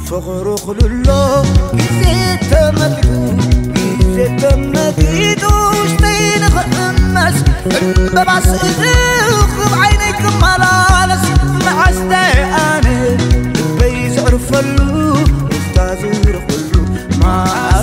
فغرو خلولو إذا تمتيدو شتين خمس ببعس إذوخ بعينيك ملالس معستي أنا لبيز عرفلو استازر خلو معستي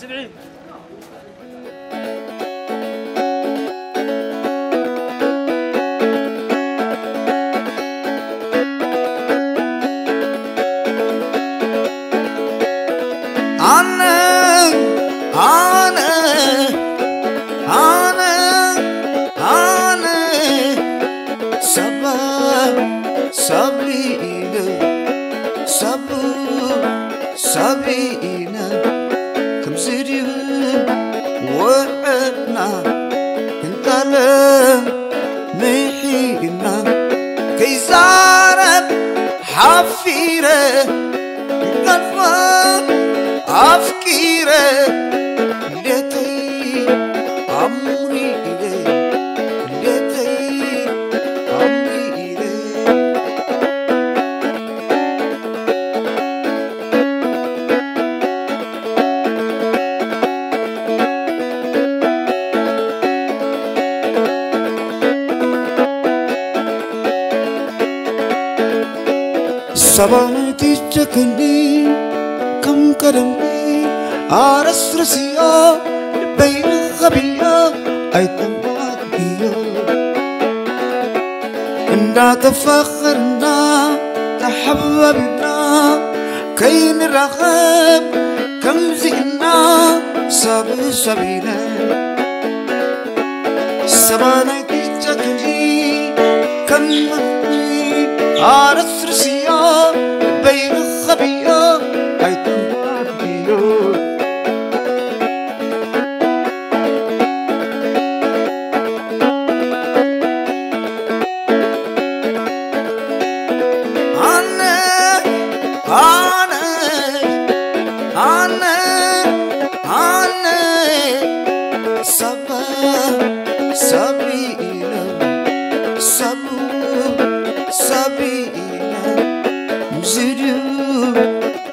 سبعين صبرينا كم زريب وعدنا انقلب محينا كيزارب حفيرة قلبا أفكيرة ليتي عمري ليتي عمري سبانتي تكني كم كرمي عرس رسيا بين غبيا أيتم بيا إنا تفخرنا تحببنا كي نرغب كم زئنا سبينا سبانتي تكني كم كرمي عرس رسيا بين الخبيئة أيتم بيو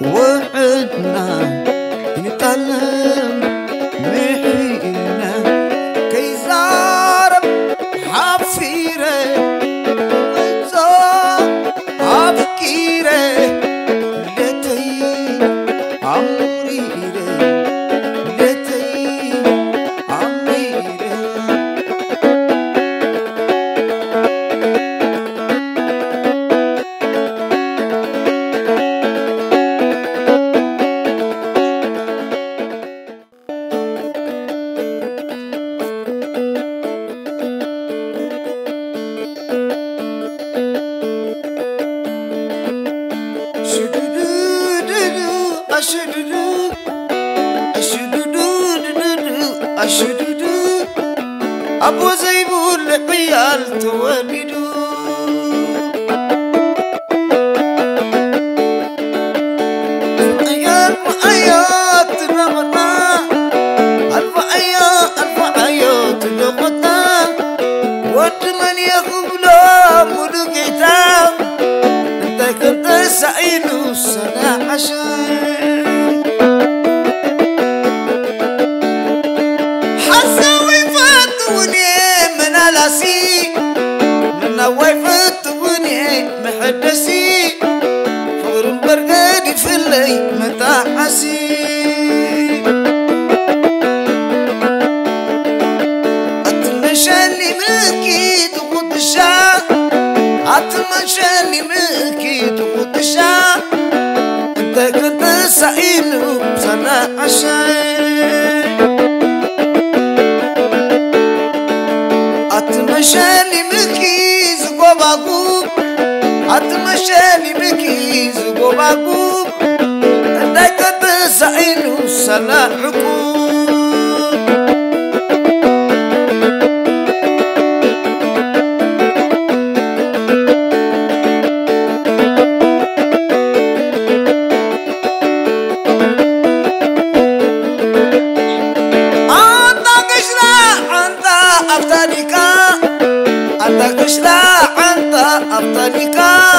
وعدنا نتعلم محينا كيزارب حفيرة أفكيرة ليتي عمري ليتي عمري أشددو أبو زيبو العيال تولدو علي متاعسي أتمشاني ملكي تقدشا أتمشاني ملكي تقدشا أنت كنت سعيد بسنة عشان أتمشاني ملكي زقوباقوب أتمشاني ملكي زقوباقوب أنت كنت سعيد بسنة عقوب أبطاليكا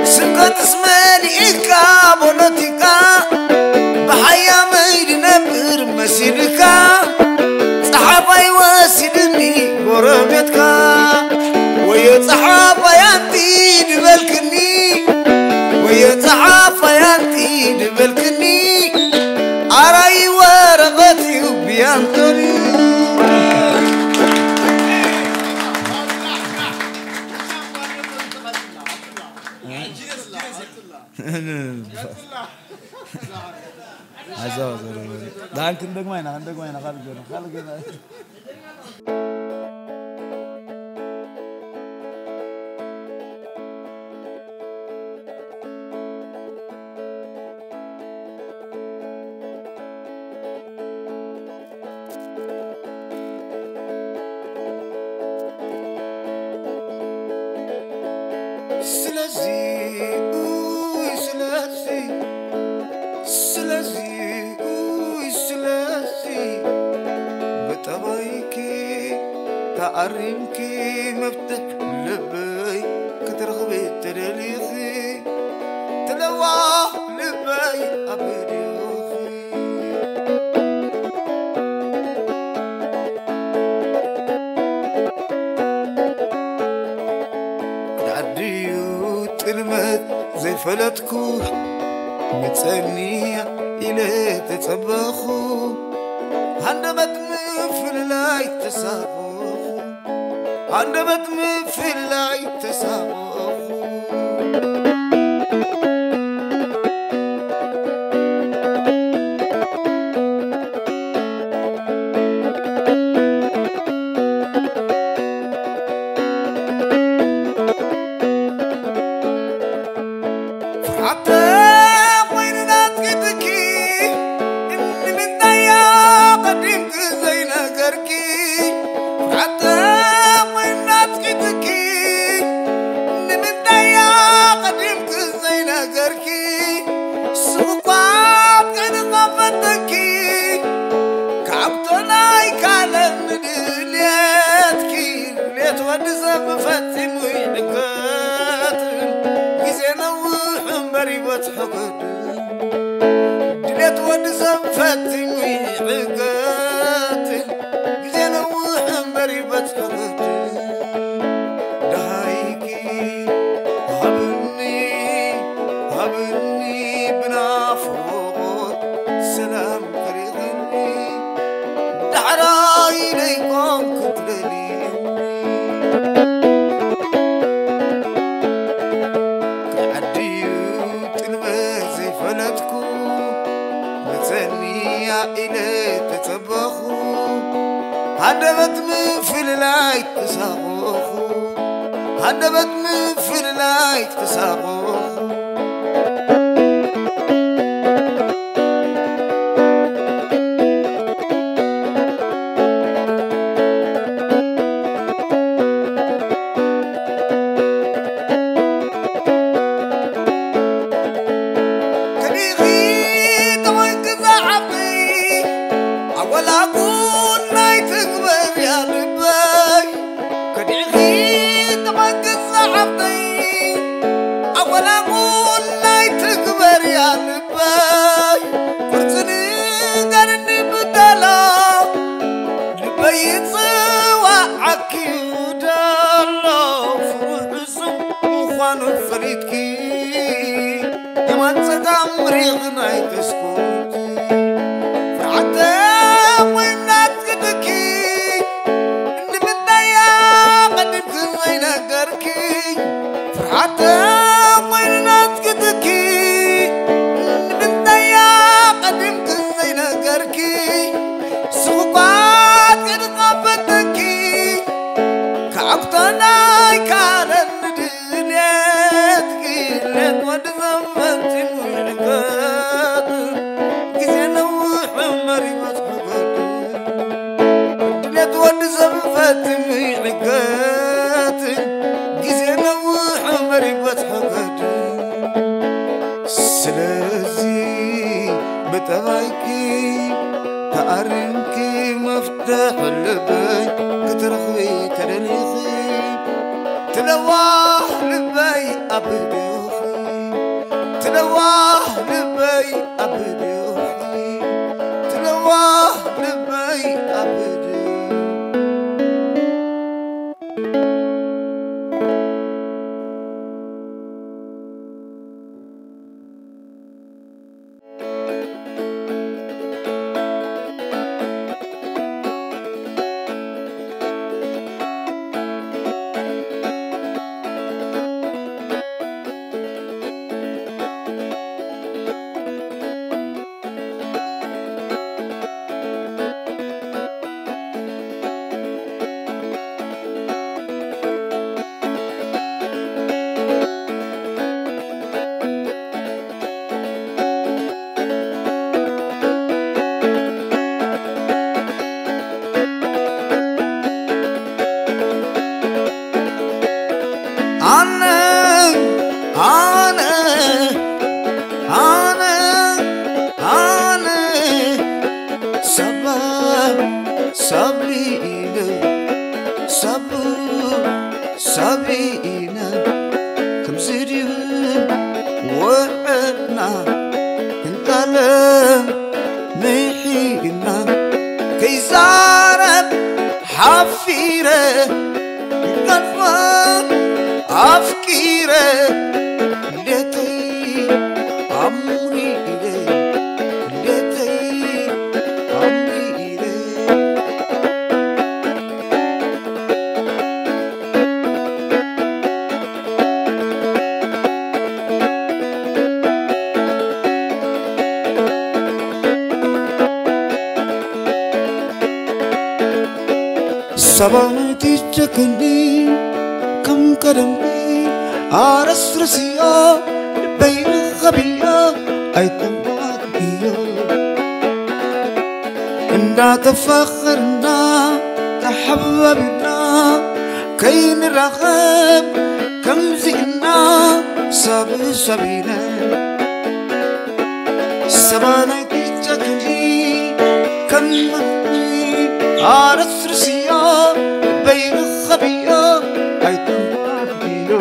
سكت اسماني إكا بولوتيكا بحيا ميد نبر مسيركا صحابي واسدني قربتكا ويا صحابي أنتي دبلكني ويا صحابي أنتي دبلكني أراي ورغتي وبيانتوني عزاز ده عندك وين خالق تعرمكي مفتح لبي كترغبي تدليخي تلوى لبي أبديوخي دعديو تلمت زي فلتكو متسنية إلي تتبخو هندمت من اللاي تسابو عندما في اللعب تسابق حتى وين ناتكتكي إني من دايا قديمك زي نقركي حتى فتن وينكات جزينا وحمري بتحقد دليت ودزم فتن وينكات جزينا وحمري بتحقد دهايكي هبني بنافوق سلام كريغني دعراي ليكم كتللي إلي تتبخو هدبت من في اللايك تساقوخو هدبت من في اللايك تساقوخو سقام ريغنا يتسكوتي فرحتي وينات قدكي إني متضايا قدمك وين أقركي فرحتي وينات قدكي إني متضايا قدمك وين أقركي سوقات قد غفتكي كعبتنا كارن دنياتكي لك ودزمتي ويلقات كزينا وحمري مسحقات دنيات ودزمتي ويلقات كزينا وحمري مسحقات سلازي بتبعكي تعرنكي مفتاح اللبي كترخي تلنيخي تلواه لبي أبدي أخي تلواه لبي أبدي أخي تلواه لبي أبدي سابينا كم زريون وعدنا انتلم ميحينا كيزارب حفيرة قلبك أفكيرة ليتي عمري إليه ليتي عمري إليه سبانتي تكني كم كرمي عرس رسيا بين غبيا أيتم بيا إنا تفخرنا تحببنا كي نرغب كم زئنا سبينا سبانتي تكني كم عرس رسيا بين الخبيا أيتم بيا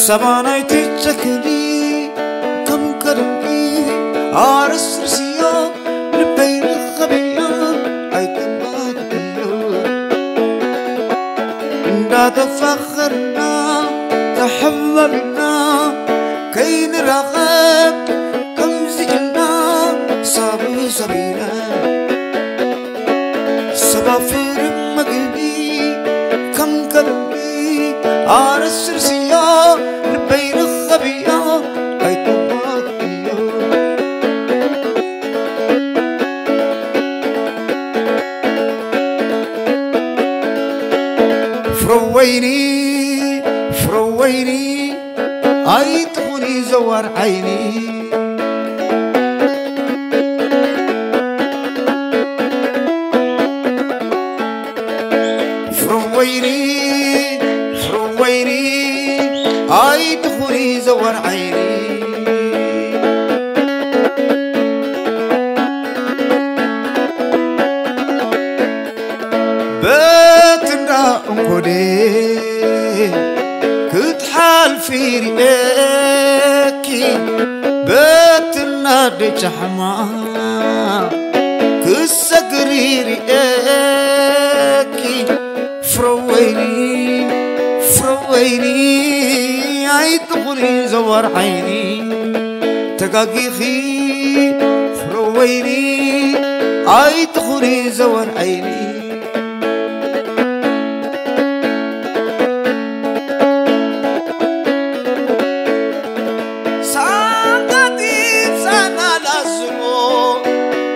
سباناي تتكلي كم كرمي عرس رسيا لبين الخبيا أيتم بيا إنا تفخرنا تحببنا كي نرغب كم زئنا سبينا سبافر مقلبي كم كرمي عرس رسيا بين الخبيا فرويني أي تخوني زوار عيني فرويني أي تخوني زوار عيني باتنا انقودي كتحال في ريكي باتنا دجحما كسقري ريكي فرويني اي تخوني زوار عيني تقاقيخي فرويني اي تخوني زوار عيني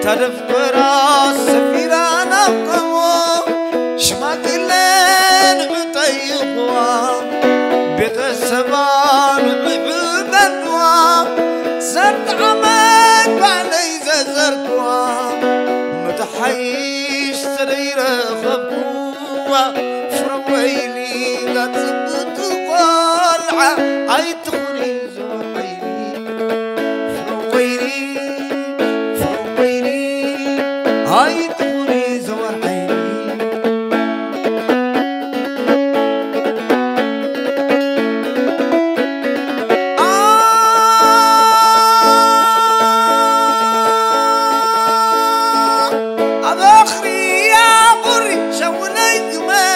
تدفرا سفيرانا قمو شماكلين عطيقوا بيت السبان بعبدوا زرد عمد بعلي زرقوا متحيش سرير خبوا فرويلي لا تبتوا قلعة اي تخوني زور عيني فرويلي هاي تخوني زوار عيني أبخري يا قري شوليك ما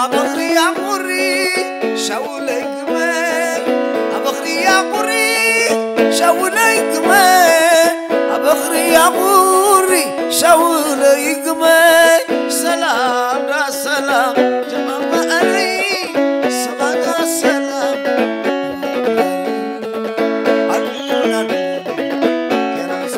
أبخري يا قري شوليك ما أبخري يا قري شوليك ما أبخري يا قري شاول يقمي سلام يا سلام جمال علي سلام يا سلام أدونا يا ناس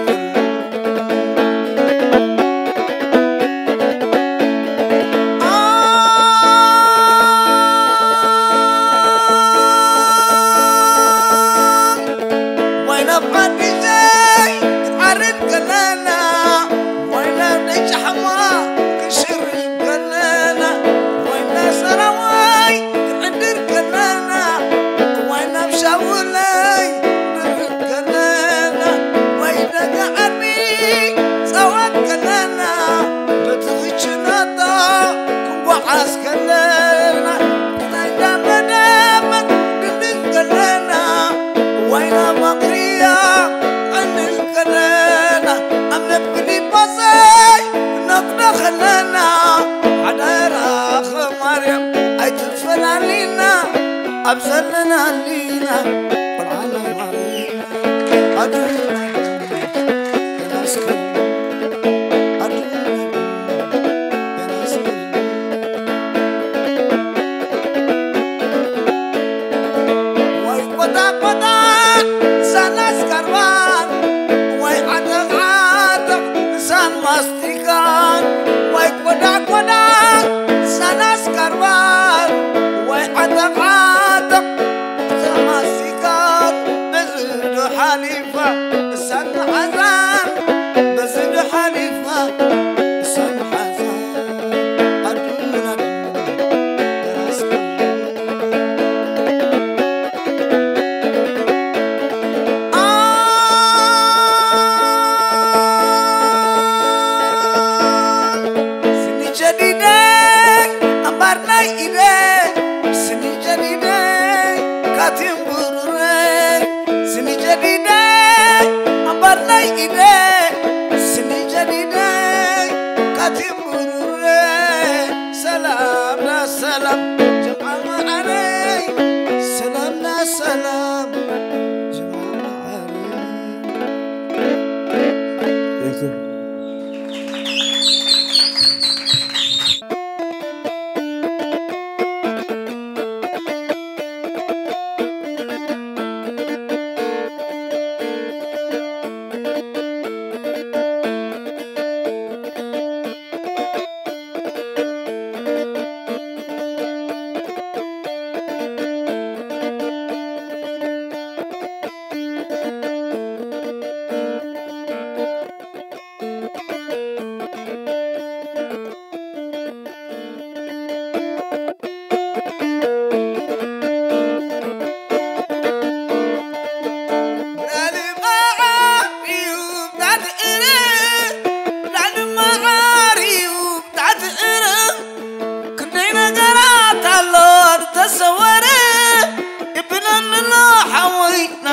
وين أبغى زي تعرف كلنا أبزلنا علينا والعالم علينا أدونا يا ناس أدونا يا ناس واي قدا سناس كروان واي عدق سان ماستيكان واي قدا سناس كروان واي عدق حليفة سن حزان بزد حليفة سن حزان أدونا يا ناس سني جديدة أمبارنا إيدة سني جديدة كاتم سني جديدة أمبارنا إيدة سني جديدة كاتم سلام لا سلام جمال علي سلام لا سلام جمال علي. Thank you.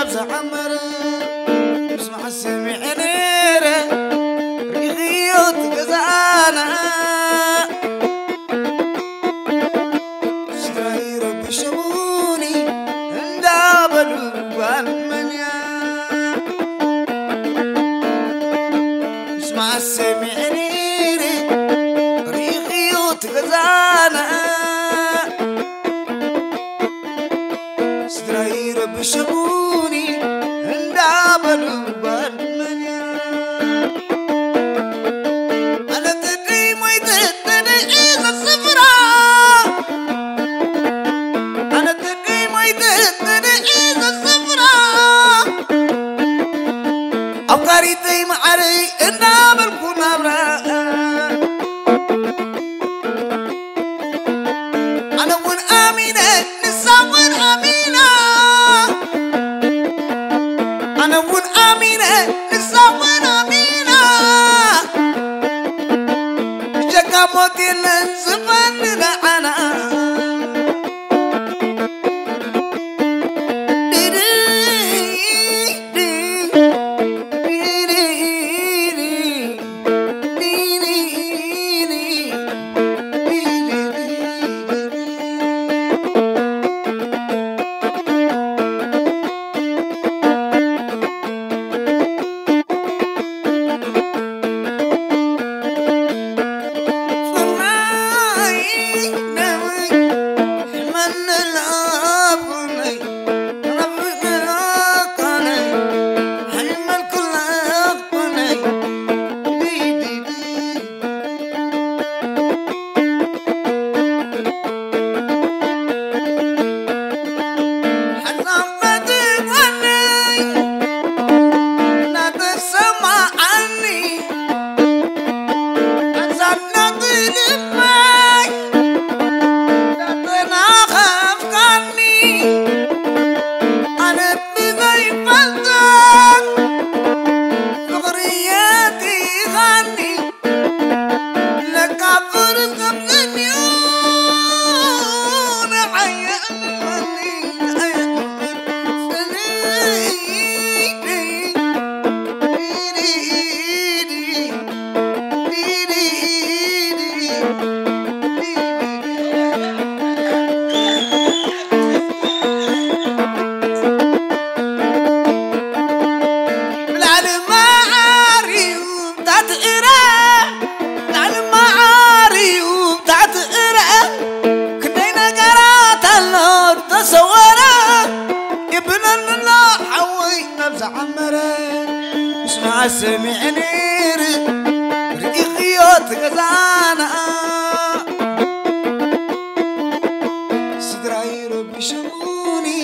نفس عمر اسمع السمعين ريخيوت قزانا اشتراي ربي شموني اندابلو بالمنيا اسمع السمعين ريخيوت قزانا اشتراي ربي شموني اندابلو بالمنيا أنا تدري ما يتدري إذا الصفرة أنا تدري ما يتدري إذا الصفرة أفكاري تيم علي إنا بالكون أبرا أنا ون آمينة نساون آمينة أنا ون آمينة نساون آمينة جاكا موتي لنزفن لعنا سمعني ريخيوت غزانا سدراي ربي شموني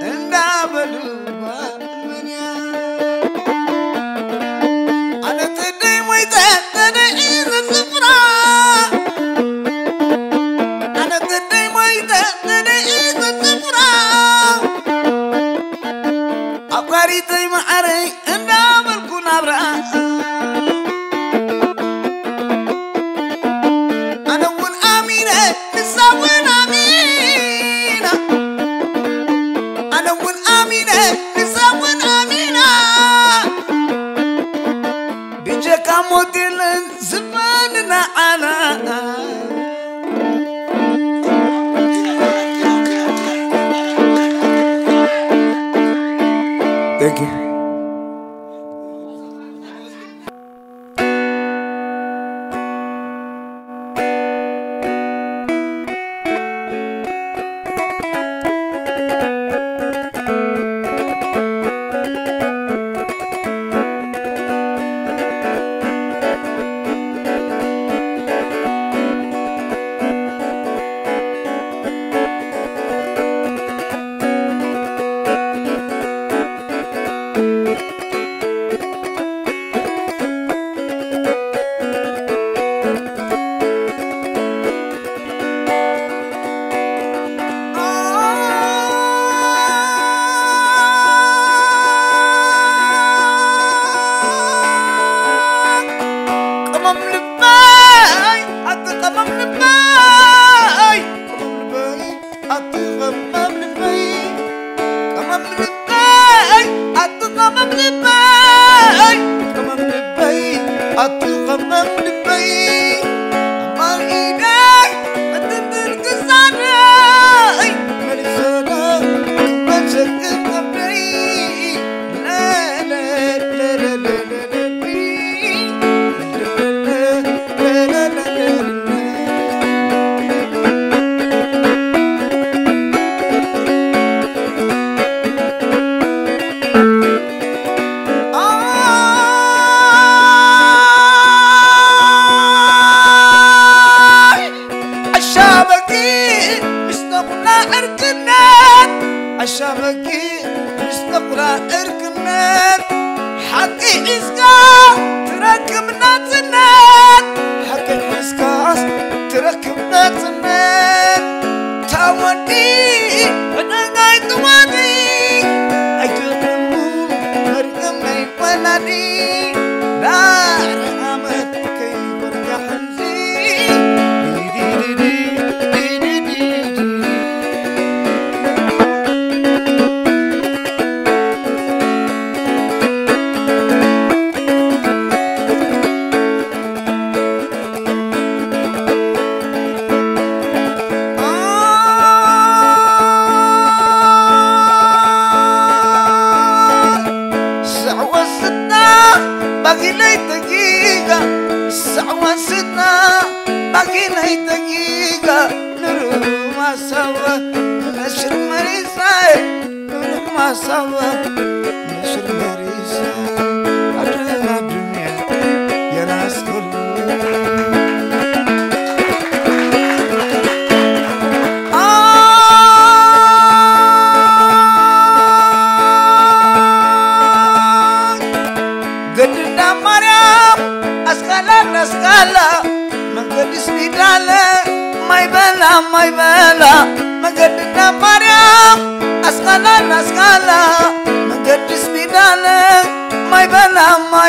اندابلو بالمنيا أنا تدي ويتا تدي إذا الصفرة أنا تدي ويتا تدي إذا الصفرة أبقاري تيم عري اندابل أنا ون آمينة نساون آمينة أنا ون آمينة نساون آمينة بيجاكا موديلن زماننا أنا Thank you. ناتنات حقي إسكا تركب ناتنات حقي إسكا تركب ناتنات تاودي أنا قايد وادي أجرمون مرقم نيفنادي دار أمد كي برجع حنزي سوا نشر مريساي نروح ما سوا نشر مريساي أدرنا الدنيا يا ناس كل قدنا مريم أسكالا أسكالا من قد سبيداله ما يبلا ما قدنا مريم أسكالا أسكالا ما قد سبيداله ما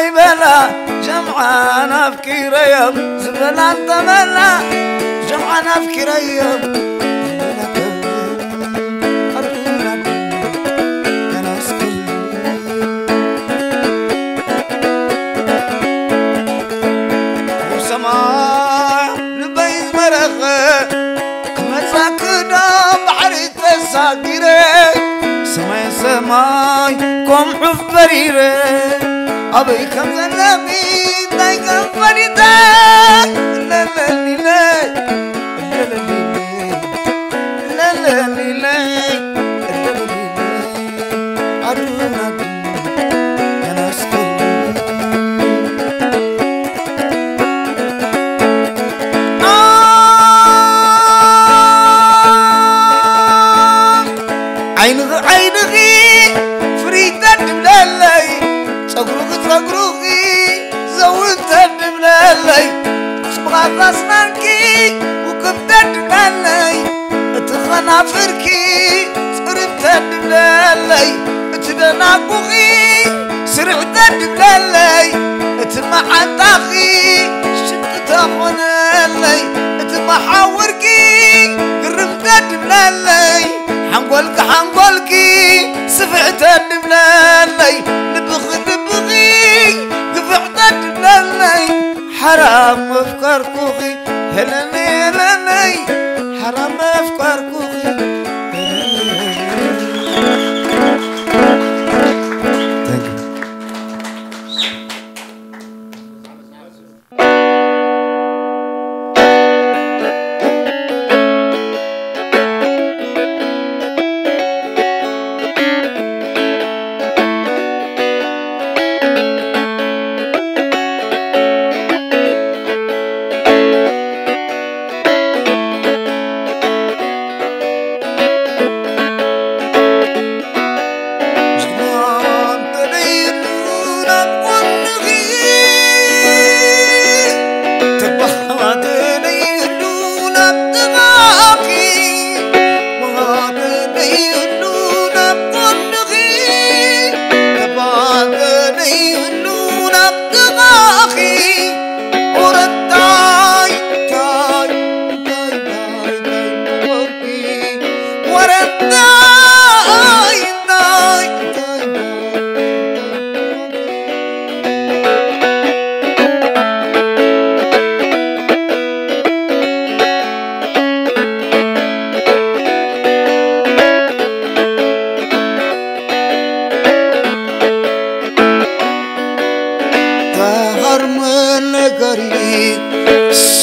يبلا جمعنا في كريم زبلان تملا جمعنا في كريم سماي سماي كم حف بريرة أبي كم زلمي داي كم فريدة لا لا لي لا لا لا لي لا أرونا أنا أسكت عينغي فريدة دملالي صقروغي زودت دملالي صبغات أسنانكي وكبت دملالي اتخنافركي صربت دملالي اتدناقوغي سرعت دملالي اتمعتاخي شدت أخونالي اتمحاوركي قربت دملالي حنقولكي سفعت الدبلالي نبغي قفعت الدبلالي حرام افكار كوخي هلني حرام افكار كوخي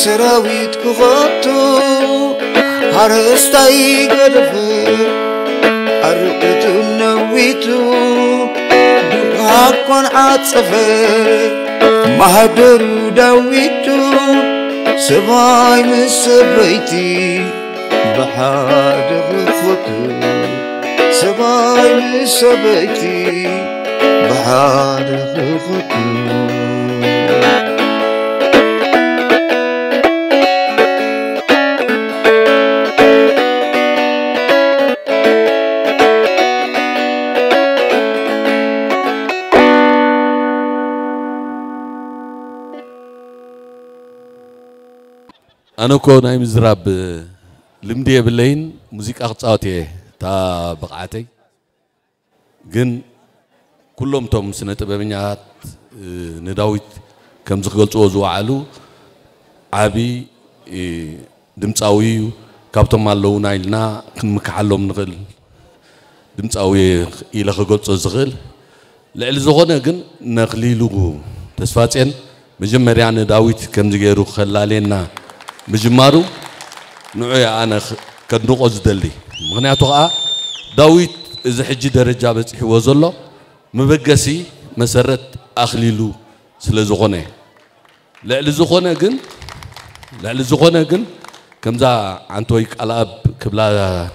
سراويت كغطو هرستاي قدفه أرقتو نويتو دعاكون عاطفه مهدرو داويتو سباي مسبيتي بحاد غفوتو سباي مسبيتي بحال خلقكم أنا كون مزراب لمدي بالليل موسيقى قصاتي تا بقعتي جن كلهم توم سنة بمنيات نداويت كم زغلت أوزو علو عبي دمتاوي كابتن مالو نايلنا كمكحلهم نغل دمتاوي إلى خغلت زغل لعل زغنا جن نخليلو تسفاتين مجمع يعني داويت كم زغيرو خلالينا مجمارو نوعي أنا كنوق أزدلي مغنياتو داويت إذا حجي درجة بس وزله مبقسي مسرت أخليلو سلزغنة لعل زغنة جن كم ذا عنتويك الأب كبلا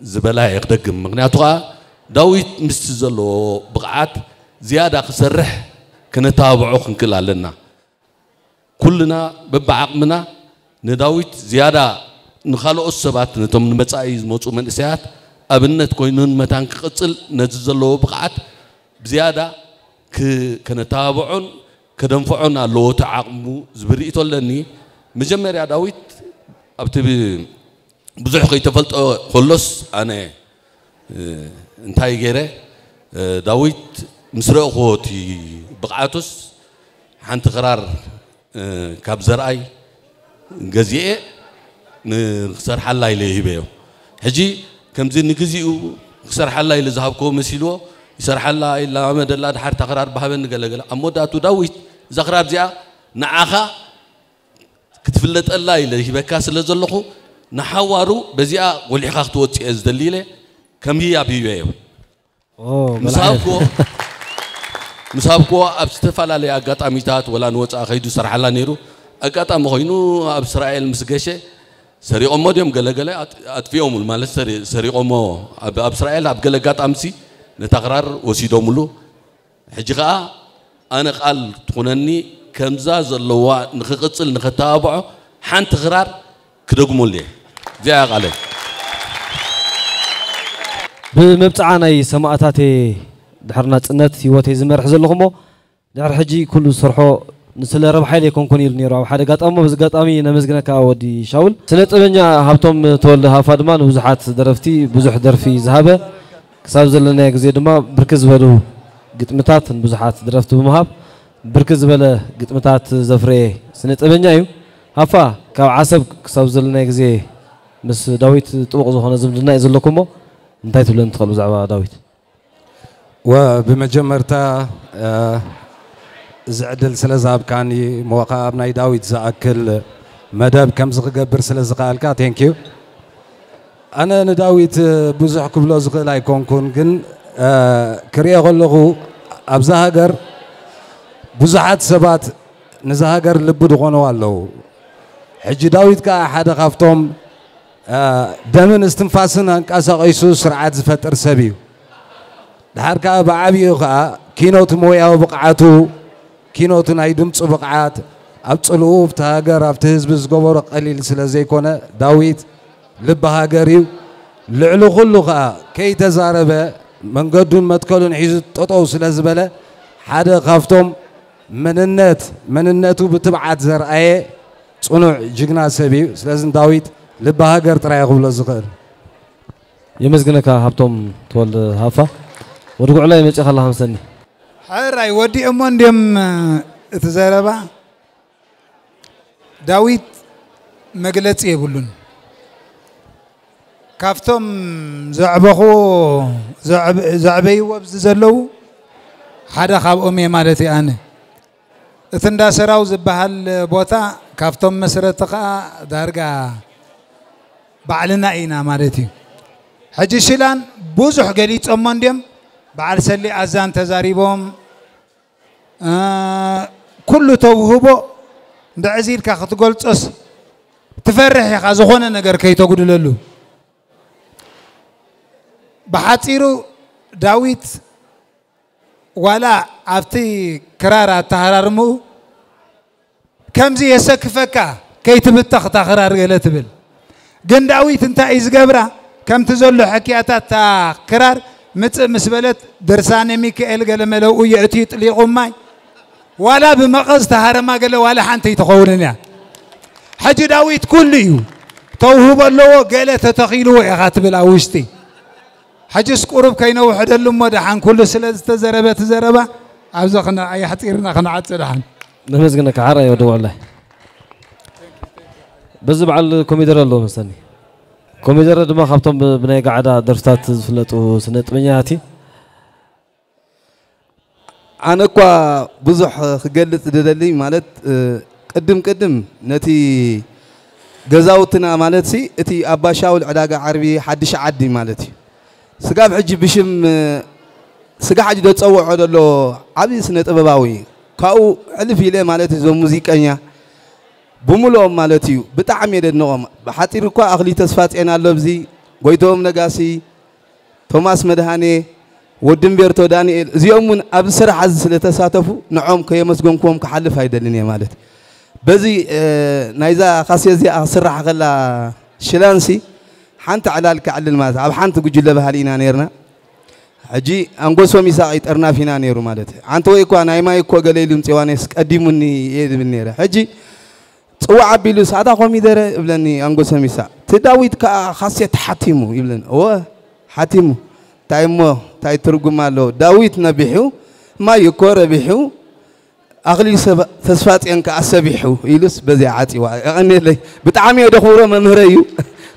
زبلا يقدم مغنياتو داويت مستزلو بقعات زيادة خسرح كنتابعو خنكل علينا كلنا ببعقمنا نداويت زيادة نخلو السبات نتم نمتعيز موضوع من السيات أبنت كوينون متان قتل نزلوا بقعات بزيادة كنتابعون كدنفعون لو تعقمو زبريت لني مجمر يا داويت أبتبي بزح كي تفلت خلص أنا انتهي غيره داويت مسرق خوتي بقعاتوس حنت قرار كابزرأي جزيء نخسر حلا إليه بيو هجي كم زين نجزيء خسر حلا إلى ذهبكم مسيلو يسر حلا إلا ما دلنا حر تقرار بهبن قال أمودا تداويت زقرار زيا نعخا كتفلت الله إليه بكاس لزلخو نحوارو بزيا والحقاق توتي از دليله كم هي أبي بيو مسابقو أبستفعل على أقطع ميتات ولا نوت أخيدو سرح الله نيرو أقطع مخينو أبسرائيل مسجشة سري أمو ديم قال أتفيهم المال سري أمو أبسرائيل أبقى قطع أمسي نتقرر وسيدو ملو حجقا أنا قال تقولني كم زاز اللواء نخقصل نختابعه حان تقرر كدقمو ليه زي عليه بمبتعاني سماعتاتي دحرنا تنت يوتي زمر حزل لخمو دحر حجي كل صرحو نسل ربح حيل يكون كونير نيرو حدا قطامو بس قطامي نمزغنا كاودي شاول سنه طبنيا هابتوم تولد هافادمان وزحات درفتي بزح درفي ذهبه كساب زلنا غزي دما بركز بلو قطمتات بزحات درفت بمهاب بركز بلا قطمتات زفري سنه طبنيا يو هافا كاب عصب كساب زلنا غزي مس داويت طوق زخونه زمدنا يزلكمو انتي تبلن تخلو زعبا داويت وبمجمرتا زعدل سلازاب كاني مواقع ابناي داويت زاكل مداب كم زغبر سلازقالكا ثانك انا نداويت بزح كبلو زغ لا يكون كن كريا غلغو ابزا هاجر بزحات سبات نزا هاجر لب دغونو الله حجي داويت كا حدا خافتهم دمن استنفاسنا انقاسقيسو سرعات زفتر سبيو دحركا بعبيو خا كينوت موياو بقعاتو كينوت ناي دمص بقعات ابصلو فتاغر افت حزب زغبر قليل سلازيكونه داويت لب هاغريو لعلو كله خا كي تزاربه منقدون متكلون حيز ططو سلازبله حدا خافتم مننتو بتبعات زرعي صنوع جغنا سبيو سلازن داويت لب هاغر طراي قبل زقل يمزغنك هابتوم تول هافا ورجع لا يمشي خلاها مسني هاي ودي أمان ديم تزاربا داويت مجلس يقولون كافتم زعبخو زعبي وبز زلو حدا خاب أمي مالتي أنا اتندا سراو زبهال بوتا كافتم مسرتقا دارجا بعلنا إينا مالتي حجي شيلان بوزح قليت أمان ديم بعد سلي أذان تزاريبهم كل توهبو دعزير كاخت قلت أس تفرح يا خازخونا نجار كي تقول للو بحاتيرو داويت ولا عفتي كرارة تهرمو كم زي يسكفك كي تبتخ تخرار قلت بل جنداويت انت إزجبرة كم تزول حكياتات كرار مسبلت درسان ميكائيل قال ملو يأتي تليقوم ماي ولا بمقص تهرما قال ولا حنتي تقولنا حج داويت كل يوم توهب الله قال تتخيلوا يا خاتب الأوستي حجس قرب كينو وحد اللهم دحان كل سلة تزربة عبزقنا أي حتيرنا خنعت دحان نمزقنا كعرا يا ودو الله بزب على الكمبيوتر الله مستني كمبيوتر دما خبطهم بناي قاعدة درستات فلتو سنة منياتي أنا كوا بزح خجلت دللي مالت قدم نتي جزاوتنا مالتي اتي أباشاول علاقة عربي حدش عدي مالتي سقاف حجي بشم سقا حجي دو تصوع عدلو عبي سنة أباباوي كاو ألف إليه مالتي زو موزيكانيا بمولوهم مالتيو بتعمي النوم بحتى ركوا أغلي تصفات أنا لبزي قويتهم نجاسي توماس مدهاني ودمبرتو دانيال زيومن أبصر حز سلتساتفو نعم كيمسكونكم كحلف هيدا الدنيا مالتي بزي نايزا خاصية زي أسرع غلا شلانسي حنت على الكعل الماز أو حنت جل بهالينا نيرنا حجي أنقصوا مساعد أرنا فينا نيرو مالتي عنتو يكوا نايما يكوا قليلهم تيوانس قديمني يد بالنيرة حجي سوا عبيلوس هذا قومي دره يبلني أنقصوا مساعد تداويت كخاصية حاتمو يبلن أوه حاتمو تايمو تاي ترجم له داويت نبيحو ما يكور بيحو أغلي تصفات إنك أسبيحو يلس بزعاتي وأنا لي بتعمي دخوره ممهريو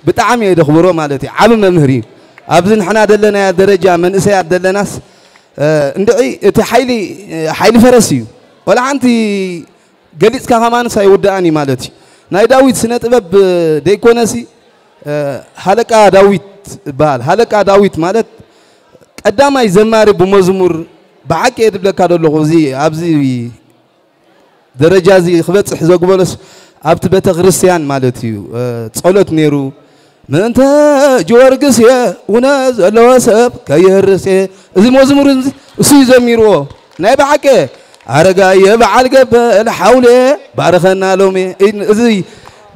بتعمي دخوره مالتي عالم ممهري أبزن حنا دلنا درجة من إسيا دلناس ندعي حيلي فرسيو ولا عندي قلت كمان سيوداني مالتي ناي داويت سنة باب ديكونسي هلكا داويت بال هلكا داويت مالت قدام يزمار بمزمور بعك يدبل كادو لغزي أبزي درجة زي خبط حزق بولس أبت بيت غريسيان مالتيو تصلت نيرو من أنت جورجس يا وناز اللواسب كيهرس زي مزمور سي زميرو ناي بعك أرجع يبعل قبل حوله بارخنا لومي زي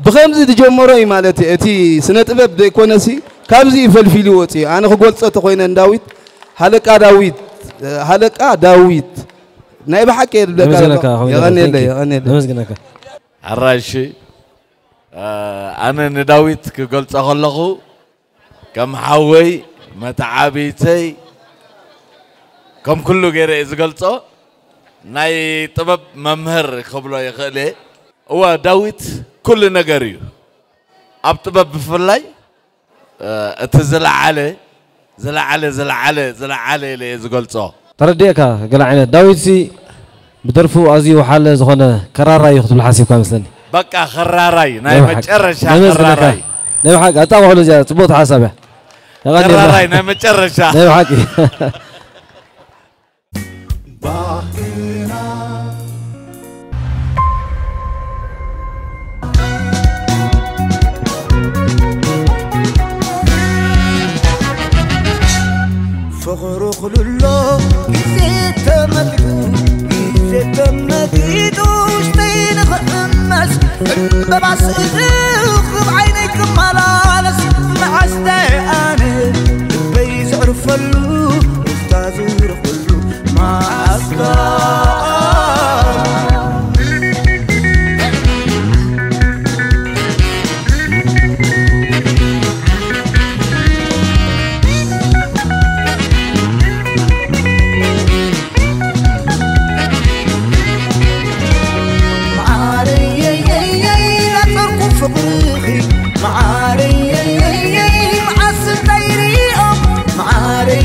بخمسة تجمعوا مالتي أتي سنة باب ديكونسي كابزي فلفيلوتي أنا قلت ستخوين داويت هلك داويت نايب حكي يغني لي الراشي أنا نداويت كقلت أخلقه كم حوي متعابيتي كم كله غير إذا قلته ناي طبب ممهر خبله يخلي هو داويت كل نجاريو أبطبب بفلاي اتزلع عليه زلعله اللي زقلته ترديك قال عينه داويتسي بدرفو أزي وحال زخنا كراراي يخطب الحاسب كام سنة بقى خراراي ناي متشرشة خراراي نايم حق أتابع له جا تبوت حسبه خراراي ناي متشرشة نايم حقي فغرو خلولو زيت مكيدو شتين خمس ببعس اخذ عينيك ملالس معستي انا بيز عرفلو استاذ يرخلو معستي معاري معسل دايري معاري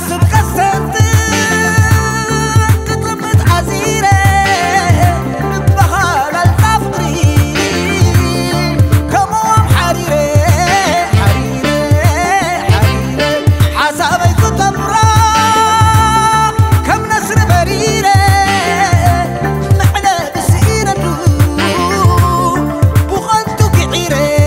حسب قسمت كتبت عزيرة ببخال القفري كموم حريرة حسابي كتبرا كم نسر بريرة محنا بسيرة بخنتو كعيرة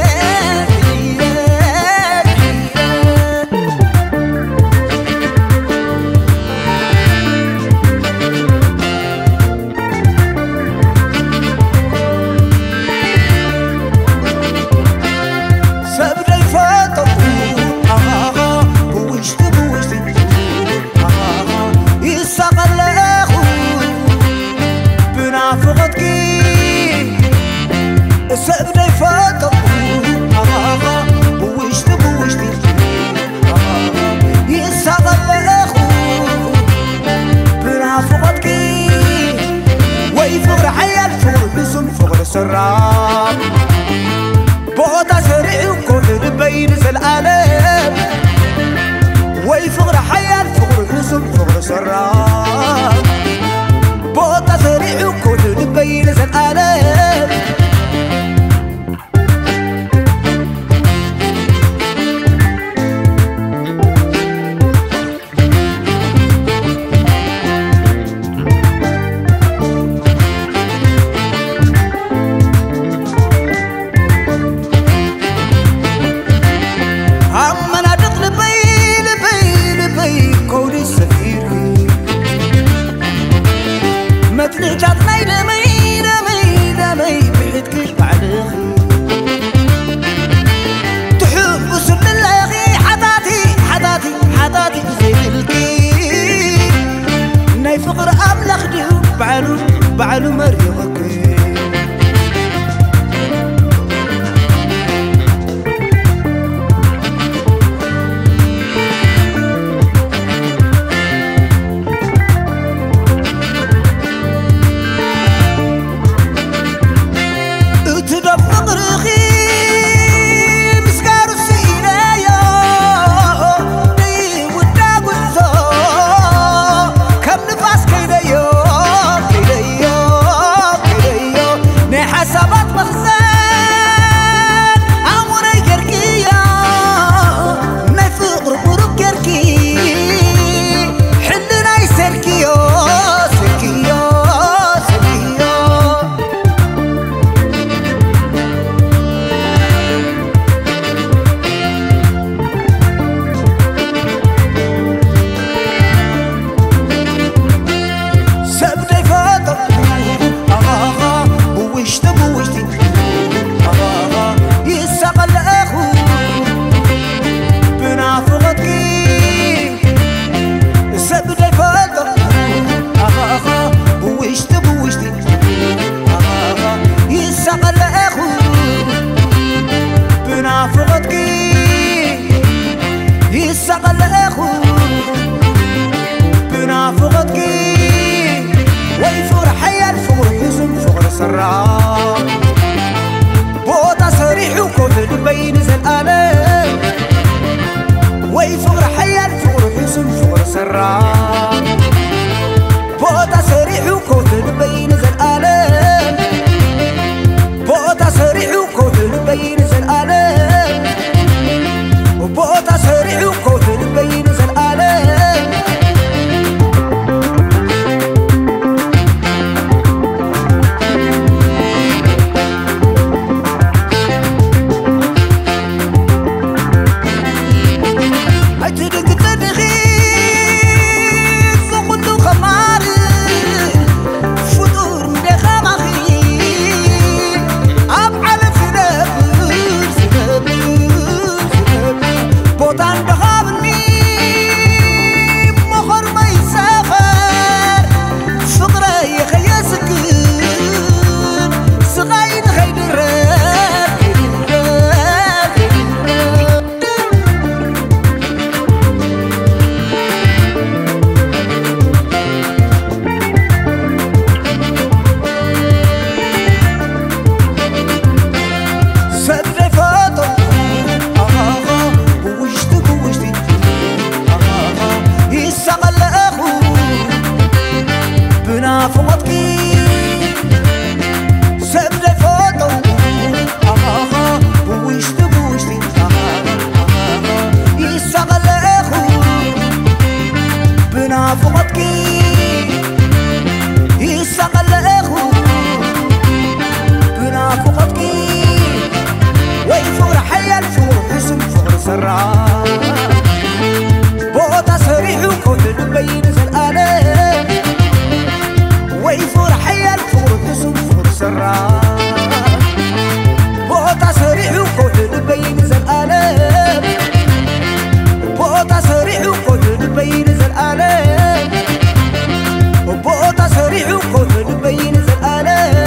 سبري فاتو يساقل اخو بنافقتك سبري فاتو بوشتي يساقل اخو بنافقتك ويفقر حيال فقر بسم فقر سراب بغدا سريع كل بين زلالم ويفقر حيال فقر بسم فقر سراب بغدا سريع كل بين زلالم عمنا دخل بي كوني السفير ما تلجات مي بعدك بعدخي تحب سب الله حداتي زي الكي ناي فقر أملخ ديو بعلو مريوكي سراب بوتا صريح وكل بين زلالم ويفقر حيال فقر حسن فقر سراب بوتا صريح وكل بين زلالم بوتا صريح وكل بين زلالم بوتا صريح وكل بين زلالم بنافقتك يسقل أخو بنافقتك ويفور حيا الفور حسن فور سرا بوتا صريح وكل بين زلقانة ويفور حيا الفور حسن فور سرا بوتا صريح وكل بين زلقانة بوتا صريح وكل بين زلقانة بوتا صريح وكل بين زلقانة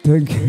Thank you.